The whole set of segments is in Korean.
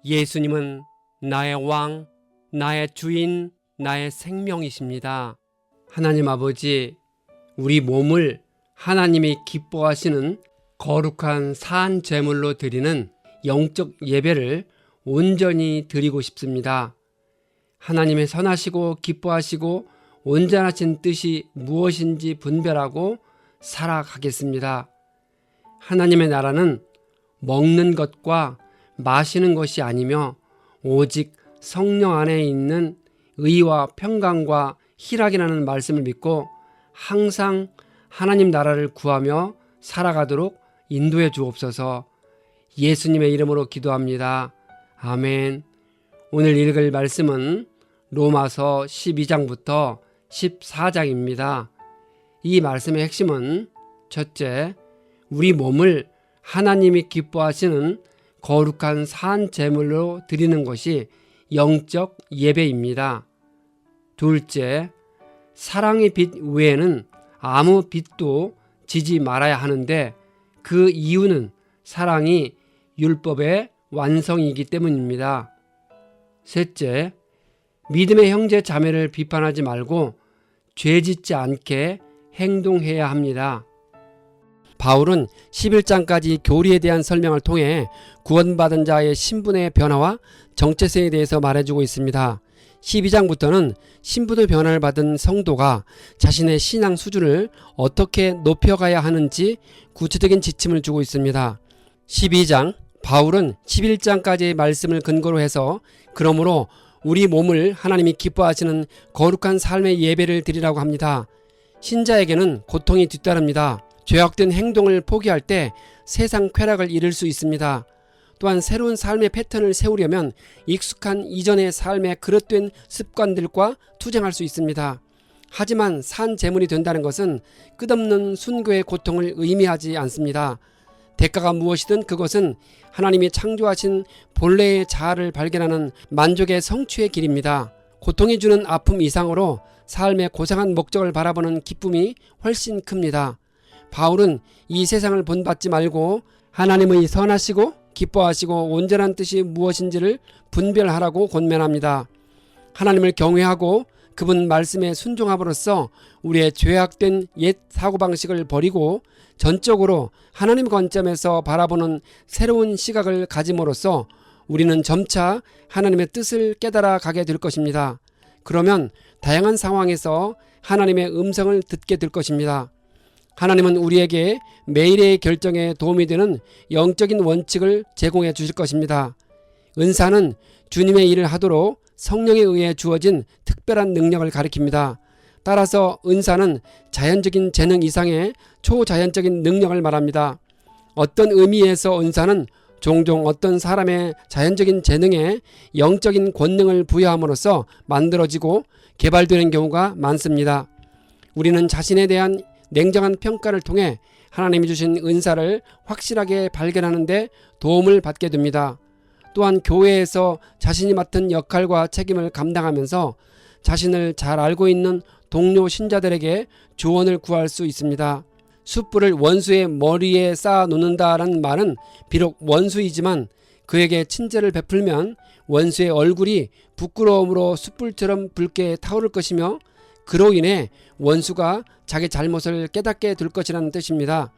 예수님은 나의 왕, 나의 주인, 나의 생명이십니다. 하나님 아버지, 우리 몸을 하나님이 기뻐하시는 거룩한 산 제물로 드리는 영적 예배를 온전히 드리고 싶습니다. 하나님의 선하시고 기뻐하시고 온전하신 뜻이 무엇인지 분별하고 살아가겠습니다. 하나님의 나라는 먹는 것과 마시는 것이 아니며 오직 성령 안에 있는 의와 평강과 희락이라는 말씀을 믿고 항상 하나님 나라를 구하며 살아가도록 인도해 주옵소서. 예수님의 이름으로 기도합니다. 아멘. 오늘 읽을 말씀은 로마서 12장부터 14장입니다. 이 말씀의 핵심은 첫째, 우리 몸을 하나님이 기뻐하시는 거룩한 산 제물로 드리는 것이 영적 예배입니다. 둘째, 사랑의 빛 외에는 아무 빛도 지지 말아야 하는데 그 이유는 사랑이 율법의 완성이기 때문입니다. 셋째, 믿음의 형제 자매를 비판하지 말고 죄짓지 않게 행동해야 합니다. 바울은 11장까지 교리에 대한 설명을 통해 구원받은 자의 신분의 변화와 정체성에 대해서 말해주고 있습니다. 12장부터는 신분의 변화를 받은 성도가 자신의 신앙 수준을 어떻게 높여가야 하는지 구체적인 지침을 주고 있습니다. 12장, 바울은 11장까지의 말씀을 근거로 해서 그러므로 우리 몸을 하나님이 기뻐하시는 거룩한 삶의 예배를 드리라고 합니다. 신자에게는 고통이 뒤따릅니다. 죄악된 행동을 포기할 때 세상 쾌락을 잃을 수 있습니다. 또한 새로운 삶의 패턴을 세우려면 익숙한 이전의 삶의 그릇된 습관들과 투쟁할 수 있습니다. 하지만 산 제물이 된다는 것은 끝없는 순교의 고통을 의미하지 않습니다. 대가가 무엇이든 그것은 하나님이 창조하신 본래의 자아를 발견하는 만족의 성취의 길입니다. 고통이 주는 아픔 이상으로 삶의 고상한 목적을 바라보는 기쁨이 훨씬 큽니다. 바울은 이 세상을 본받지 말고 하나님의 선하시고 기뻐하시고 온전한 뜻이 무엇인지를 분별하라고 권면합니다. 하나님을 경외하고 그분 말씀에 순종함으로써 우리의 죄악된 옛 사고방식을 버리고 전적으로 하나님 관점에서 바라보는 새로운 시각을 가짐으로써 우리는 점차 하나님의 뜻을 깨달아 가게 될 것입니다. 그러면 다양한 상황에서 하나님의 음성을 듣게 될 것입니다. 하나님은 우리에게 매일의 결정에 도움이 되는 영적인 원칙을 제공해 주실 것입니다. 은사는 주님의 일을 하도록 성령에 의해 주어진 특별한 능력을 가리킵니다. 따라서 은사는 자연적인 재능 이상의 초자연적인 능력을 말합니다. 어떤 의미에서 은사는 종종 어떤 사람의 자연적인 재능에 영적인 권능을 부여함으로써 만들어지고 개발되는 경우가 많습니다. 우리는 자신에 대한 냉정한 평가를 통해 하나님이 주신 은사를 확실하게 발견하는 데 도움을 받게 됩니다. 또한 교회에서 자신이 맡은 역할과 책임을 감당하면서 자신을 잘 알고 있는 동료 신자들에게 조언을 구할 수 있습니다. 숯불을 원수의 머리에 쌓아 놓는다라는 말은 비록 원수이지만 그에게 친절을 베풀면 원수의 얼굴이 부끄러움으로 숯불처럼 붉게 타오를 것이며 그로 인해 원수가 자기 잘못을 깨닫게 될 것이라는 뜻입니다.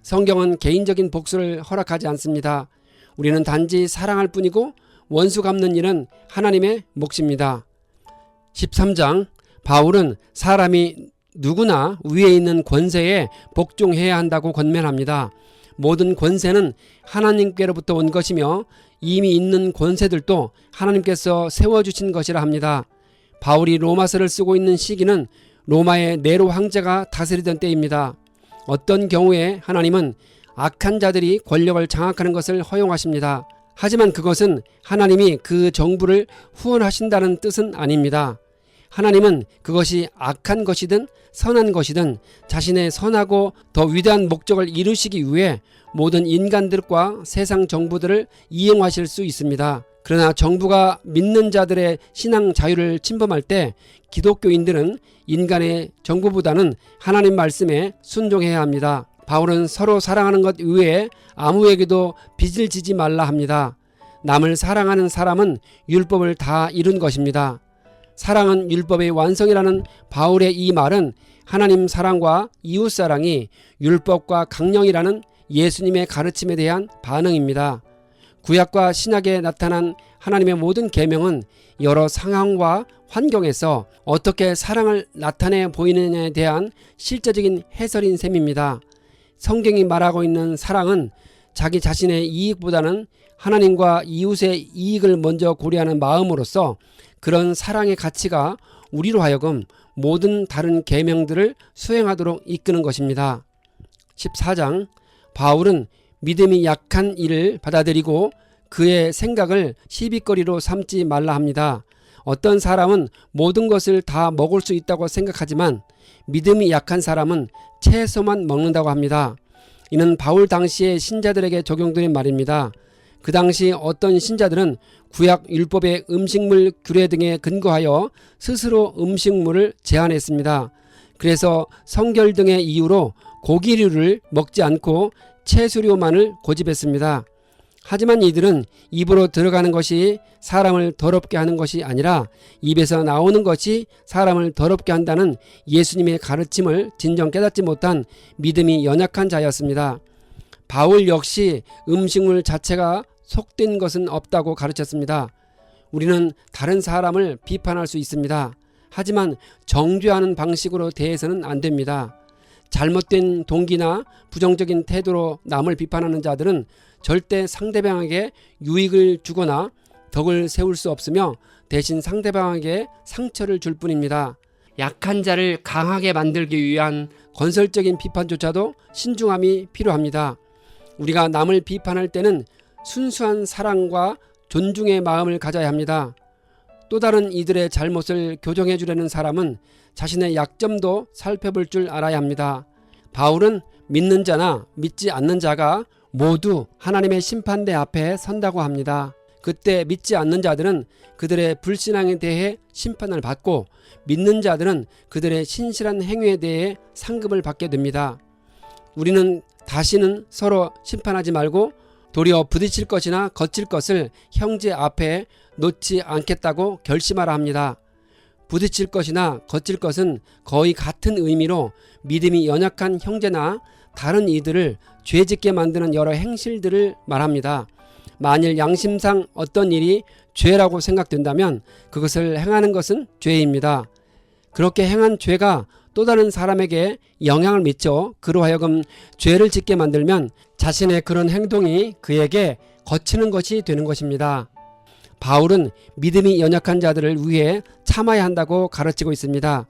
성경은 개인적인 복수를 허락하지 않습니다. 우리는 단지 사랑할 뿐이고 원수 갚는 일은 하나님의 몫입니다. 13장, 바울은 사람이 누구나 위에 있는 권세에 복종해야 한다고 권면합니다. 모든 권세는 하나님께로부터 온 것이며 이미 있는 권세들도 하나님께서 세워주신 것이라 합니다. 바울이 로마서를 쓰고 있는 시기는 로마의 네로 황제가 다스리던 때입니다. 어떤 경우에 하나님은 악한 자들이 권력을 장악하는 것을 허용하십니다. 하지만 그것은 하나님이 그 정부를 후원하신다는 뜻은 아닙니다. 하나님은 그것이 악한 것이든 선한 것이든 자신의 선하고 더 위대한 목적을 이루시기 위해 모든 인간들과 세상 정부들을 이용하실 수 있습니다. 그러나 정부가 믿는 자들의 신앙 자유를 침범할 때 기독교인들은 인간의 정부보다는 하나님 말씀에 순종해야 합니다. 바울은 서로 사랑하는 것 외에 아무에게도 빚을 지지 말라 합니다. 남을 사랑하는 사람은 율법을 다 이룬 것입니다. 사랑은 율법의 완성이라는 바울의 이 말은 하나님 사랑과 이웃 사랑이 율법과 강령이라는 예수님의 가르침에 대한 반응입니다. 구약과 신약에 나타난 하나님의 모든 계명은 여러 상황과 환경에서 어떻게 사랑을 나타내 보이느냐에 대한 실제적인 해설인 셈입니다. 성경이 말하고 있는 사랑은 자기 자신의 이익보다는 하나님과 이웃의 이익을 먼저 고려하는 마음으로서 그런 사랑의 가치가 우리로 하여금 모든 다른 계명들을 수행하도록 이끄는 것입니다. 14장 바울은 믿음이 약한 이를 받아들이고 그의 생각을 시비거리로 삼지 말라 합니다. 어떤 사람은 모든 것을 다 먹을 수 있다고 생각하지만 믿음이 약한 사람은 채소만 먹는다고 합니다. 이는 바울 당시의 신자들에게 적용되는 말입니다. 그 당시 어떤 신자들은 구약 율법의 음식물 규례 등에 근거하여 스스로 음식물을 제한했습니다. 그래서 성결 등의 이유로 고기류를 먹지 않고 채소류만을 고집했습니다. 하지만 이들은 입으로 들어가는 것이 사람을 더럽게 하는 것이 아니라 입에서 나오는 것이 사람을 더럽게 한다는 예수님의 가르침을 진정 깨닫지 못한 믿음이 연약한 자였습니다. 바울 역시 음식물 자체가 속된 것은 없다고 가르쳤습니다. 우리는 다른 사람을 비판할 수 있습니다. 하지만 정죄하는 방식으로 대해서는 안 됩니다. 잘못된 동기나 부정적인 태도로 남을 비판하는 자들은 절대 상대방에게 유익을 주거나 덕을 세울 수 없으며 대신 상대방에게 상처를 줄 뿐입니다. 약한 자를 강하게 만들기 위한 건설적인 비판조차도 신중함이 필요합니다. 우리가 남을 비판할 때는 순수한 사랑과 존중의 마음을 가져야 합니다. 또 다른 이들의 잘못을 교정해 주려는 사람은 자신의 약점도 살펴볼 줄 알아야 합니다. 바울은 믿는 자나 믿지 않는 자가 모두 하나님의 심판대 앞에 선다고 합니다. 그때 믿지 않는 자들은 그들의 불신앙에 대해 심판을 받고 믿는 자들은 그들의 신실한 행위에 대해 상급을 받게 됩니다. 우리는 다시는 서로 심판하지 말고 도리어 부딪힐 것이나 거칠 것을 형제 앞에 놓지 않겠다고 결심하라 합니다. 부딪힐 것이나 거칠 것은 거의 같은 의미로 믿음이 연약한 형제나 다른 이들을 죄짓게 만드는 여러 행실들을 말합니다. 만일 양심상 어떤 일이 죄라고 생각된다면 그것을 행하는 것은 죄입니다. 그렇게 행한 죄가 또 다른 사람에게 영향을 미쳐 그로 하여금 죄를 짓게 만들면 자신의 그런 행동이 그에게 거치는 것이 되는 것입니다. 바울은 믿음이 연약한 자들을 위해 참아야 한다고 가르치고 있습니다.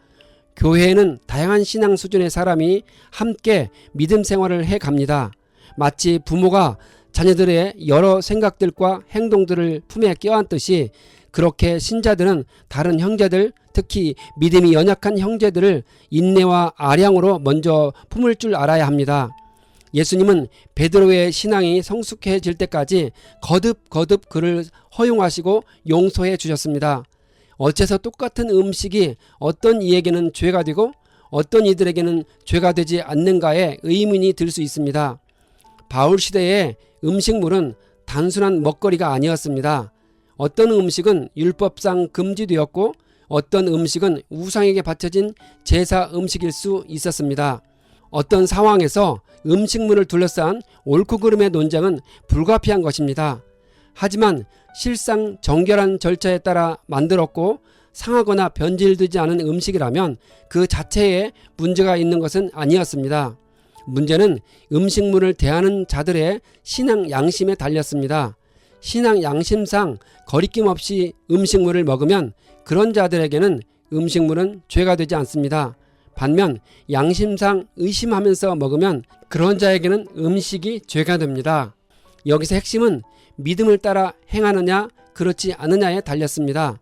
교회에는 다양한 신앙 수준의 사람이 함께 믿음 생활을 해갑니다. 마치 부모가 자녀들의 여러 생각들과 행동들을 품에 껴안듯이 그렇게 신자들은 다른 형제들, 특히 믿음이 연약한 형제들을 인내와 아량으로 먼저 품을 줄 알아야 합니다. 예수님은 베드로의 신앙이 성숙해질 때까지 거듭 그를 허용하시고 용서해 주셨습니다. 어째서 똑같은 음식이 어떤 이에게는 죄가 되고 어떤 이들에게는 죄가 되지 않는가에 의문이 들 수 있습니다. 바울 시대의 음식물은 단순한 먹거리가 아니었습니다. 어떤 음식은 율법상 금지되었고 어떤 음식은 우상에게 바쳐진 제사 음식일 수 있었습니다. 어떤 상황에서 음식물을 둘러싼 옳고 그름의 논쟁은 불가피한 것입니다. 하지만 실상 정결한 절차에 따라 만들었고 상하거나 변질되지 않은 음식이라면 그 자체에 문제가 있는 것은 아니었습니다. 문제는 음식물을 대하는 자들의 신앙 양심에 달렸습니다. 신앙 양심상 거리낌 없이 음식물을 먹으면 그런 자들에게는 음식물은 죄가 되지 않습니다. 반면 양심상 의심하면서 먹으면 그런 자에게는 음식이 죄가 됩니다. 여기서 핵심은 믿음을 따라 행하느냐 그렇지 않느냐에 달렸습니다.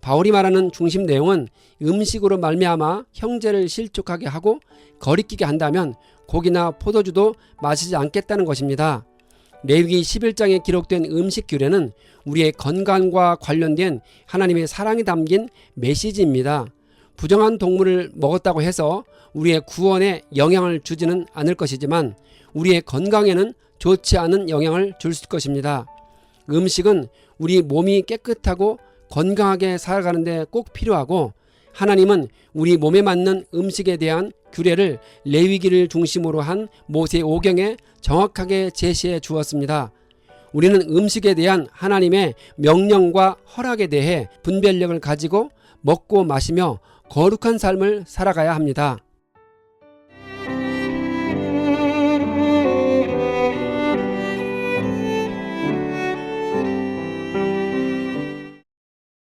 바울이 말하는 중심 내용은 음식으로 말미암아 형제를 실족하게 하고 거리끼게 한다면 고기나 포도주도 마시지 않겠다는 것입니다. 레위기 11장에 기록된 음식 규례는 우리의 건강과 관련된 하나님의 사랑이 담긴 메시지입니다. 부정한 동물을 먹었다고 해서 우리의 구원에 영향을 주지는 않을 것이지만 우리의 건강에는 좋지 않은 영향을 줄 것입니다. 음식은 우리 몸이 깨끗하고 건강하게 살아가는데 꼭 필요하고, 하나님은 우리 몸에 맞는 음식에 대한 규례를 레위기를 중심으로 한 모세 오경에 정확하게 제시해 주었습니다. 우리는 음식에 대한 하나님의 명령과 허락에 대해 분별력을 가지고 먹고 마시며 거룩한 삶을 살아가야 합니다.